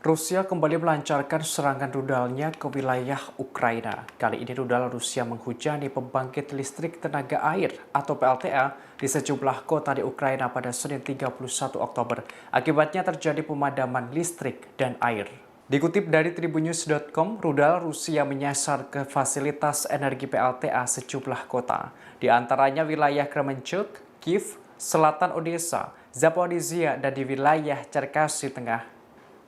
Rusia kembali melancarkan serangan rudalnya ke wilayah Ukraina. Kali ini rudal Rusia menghujani pembangkit listrik tenaga air atau PLTA di sejumlah kota di Ukraina pada Senin 31 Oktober. Akibatnya terjadi pemadaman listrik dan air. Dikutip dari tribunnews.com, rudal Rusia menyasar ke fasilitas energi PLTA sejumlah kota. Di antaranya wilayah Kremenchuk, Kiev, selatan Odessa, Zaporizhia, dan di wilayah Cherkasy Tengah.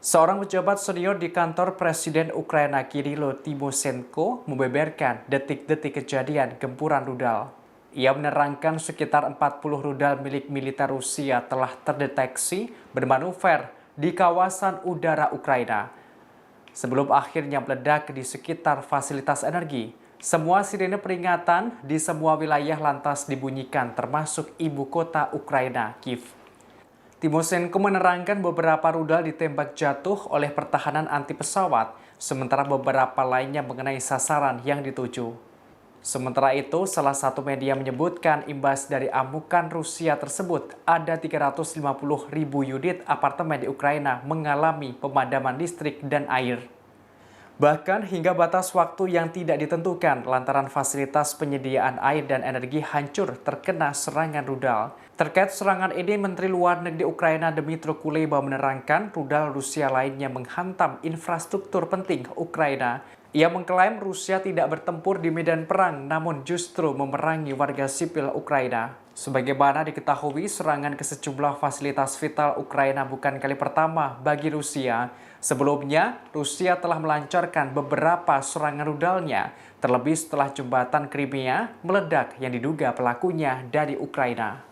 Seorang pejabat senior di kantor Presiden Ukraina Kirilo Timoshenko membeberkan detik-detik kejadian gempuran rudal. Ia menerangkan sekitar 40 rudal milik militer Rusia telah terdeteksi bermanuver di kawasan udara Ukraina. Sebelum akhirnya meledak di sekitar fasilitas energi, semua sirene peringatan di semua wilayah lantas dibunyikan termasuk ibu kota Ukraina, Kiev. Timoshenko menerangkan beberapa rudal ditembak jatuh oleh pertahanan anti pesawat, sementara beberapa lainnya mengenai sasaran yang dituju. Sementara itu, salah satu media menyebutkan imbas dari amukan Rusia tersebut, ada 350.000 unit apartemen di Ukraina mengalami pemadaman listrik dan air. Bahkan hingga batas waktu yang tidak ditentukan lantaran fasilitas penyediaan air dan energi hancur terkena serangan rudal. Terkait serangan ini, Menteri Luar Negeri Ukraina Dmytro Kuleba menerangkan rudal Rusia lainnya menghantam infrastruktur penting Ukraina. Ia mengklaim Rusia tidak bertempur di medan perang namun justru memerangi warga sipil Ukraina. Sebagaimana diketahui, serangan ke sejumlah fasilitas vital Ukraina bukan kali pertama bagi Rusia. Sebelumnya, Rusia telah melancarkan beberapa serangan rudalnya, terlebih setelah jembatan Crimea meledak yang diduga pelakunya dari Ukraina.